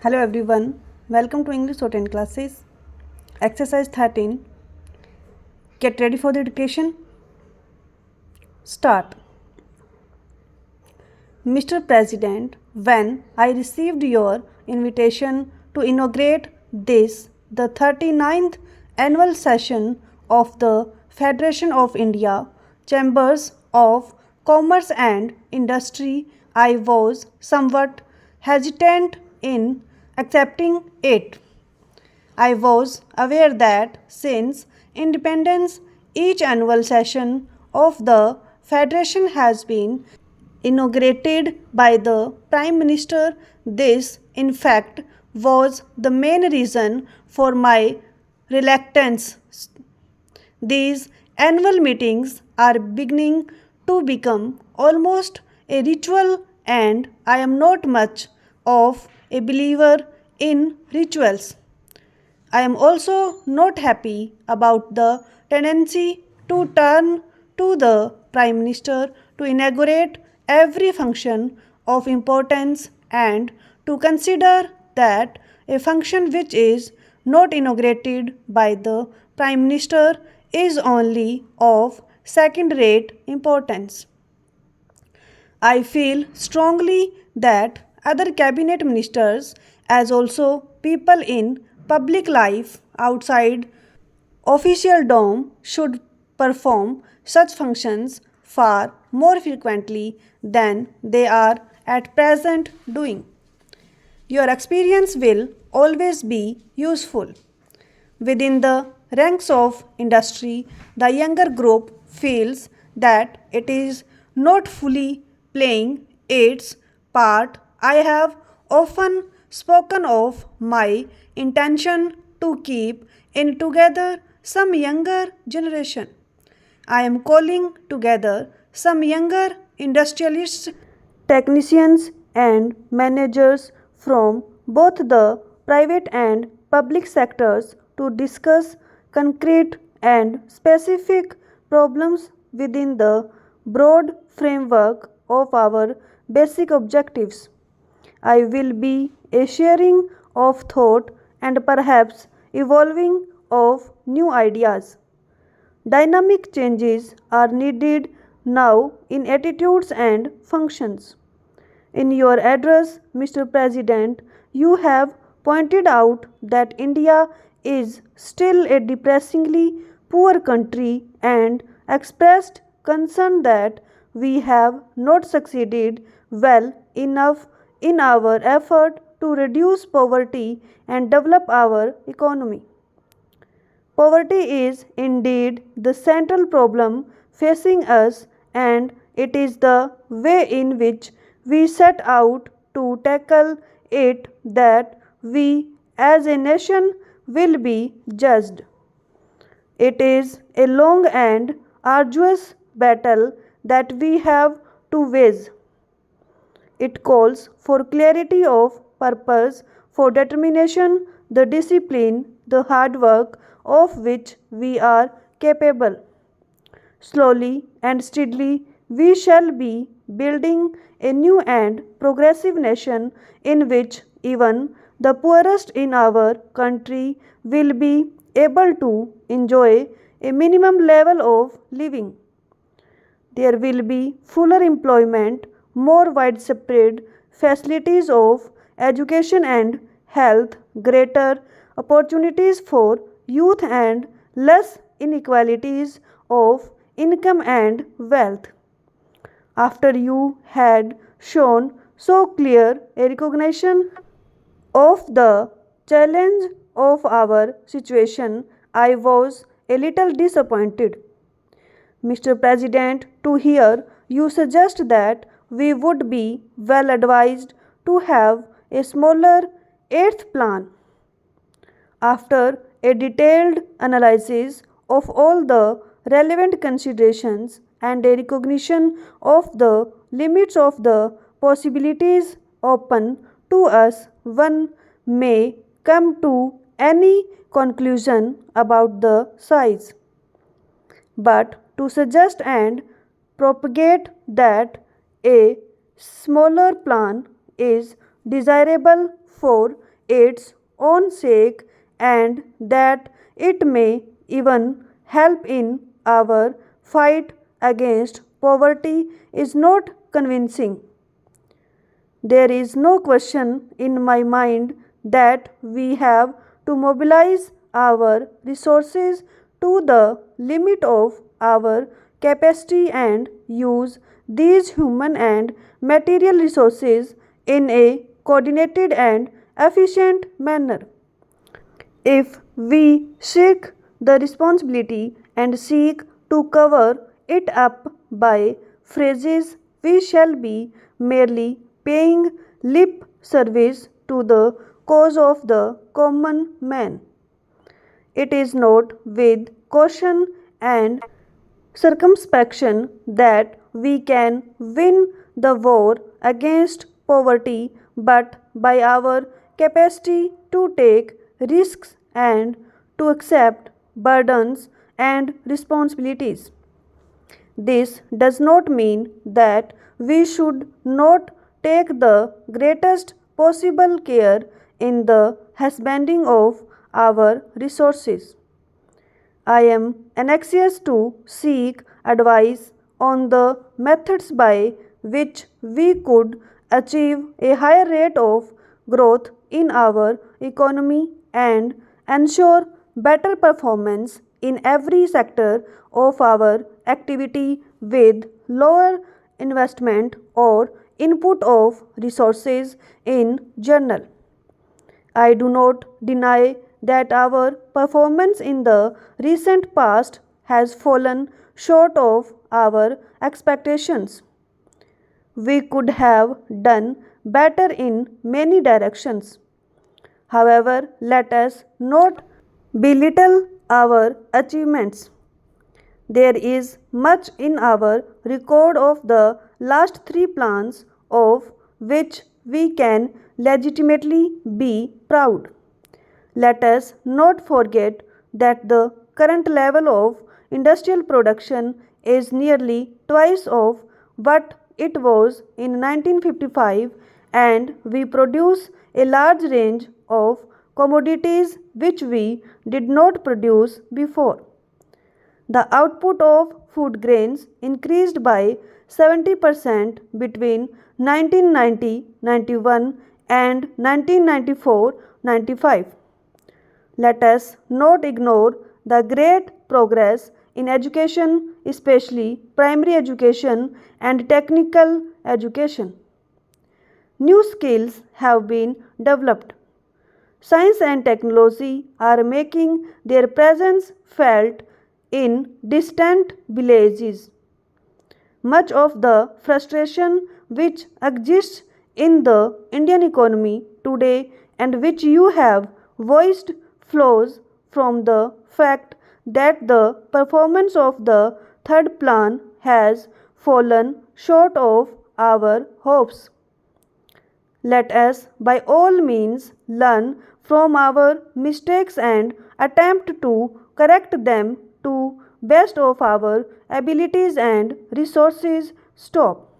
Hello everyone, welcome to English Shorthand classes. Exercise 13. Get ready for the dictation. Start. Mr. President, when I received your invitation to inaugurate the 39th annual session of the Federation of India Chambers of Commerce and Industry, I was somewhat hesitant in accepting it. I was aware that since independence, each annual session of the Federation has been inaugurated by the Prime Minister. This, in fact, was the main reason for my reluctance. These annual meetings are beginning to become almost a ritual, and I am not much of a believer in rituals. I am also not happy about the tendency to turn to the Prime Minister to inaugurate every function of importance and to consider that a function which is not inaugurated by the Prime Minister is only of second rate importance. I feel strongly that other cabinet ministers, as also people in public life outside official dome, should perform such functions far more frequently than they are at present doing. Your experience will always be useful. Within the ranks of industry, the younger group feels that it is not fully playing its part. I have often spoken of my intention to keep in together some younger generation. I am calling together some younger industrialists, technicians, and managers from both the private and public sectors to discuss concrete and specific problems within the broad framework of our basic objectives. I will be a sharing of thought and perhaps evolving of new ideas. Dynamic changes are needed now in attitudes and functions. In your address, Mr. President, you have pointed out that India is still a depressingly poor country and expressed concern that we have not succeeded well enough in our effort to reduce poverty and develop our economy. Poverty is indeed the central problem facing us, and it is the way in which we set out to tackle it that we as a nation will be judged. It is a long and arduous battle that we have to wage. It calls for clarity of purpose, for determination, the discipline, the hard work of which we are capable. Slowly and steadily, we shall be building a new and progressive nation in which even the poorest in our country will be able to enjoy a minimum level of living. There will be fuller employment, more widespread facilities of education and health, greater opportunities for youth, and less inequalities of income and wealth. After you had shown so clear a recognition of the challenge of our situation, I was a little disappointed, Mr. President, to hear you suggest that we would be well advised to have a smaller eighth plan. After a detailed analysis of all the relevant considerations and a recognition of the limits of the possibilities open to us, one may come to any conclusion about the size. But to suggest and propagate that a smaller plan is desirable for its own sake and that it may even help in our fight against poverty is not convincing. There is no question in my mind that we have to mobilize our resources to the limit of our capacity and use these human and material resources in a coordinated and efficient manner. If we shirk the responsibility and seek to cover it up by phrases, we shall be merely paying lip service to the cause of the common man. It is not with caution and circumspection that we can win the war against poverty, but by our capacity to take risks and to accept burdens and responsibilities. This does not mean that we should not take the greatest possible care in the husbanding of our resources. I am anxious to seek advice on the methods by which we could achieve a higher rate of growth in our economy and ensure better performance in every sector of our activity with lower investment or input of resources in general. I do not deny that our performance in the recent past has fallen short of our expectations. We could have done better in many directions. However, let us not belittle our achievements. There is much in our record of the last three plans of which we can legitimately be proud. Let us not forget that the current level of industrial production is nearly twice of what it was in 1955 and we produce a large range of commodities which we did not produce before. The output of food grains increased by 70% between 1990-91 and 1994-95. Let us not ignore the great progress in education, especially primary education and technical education. New skills have been developed. Science and technology are making their presence felt in distant villages. Much of the frustration which exists in the Indian economy today and which you have voiced flows from the fact that the performance of the third plan has fallen short of our hopes. Let us by all means learn from our mistakes and attempt to correct them to best of our abilities and resources. Stop.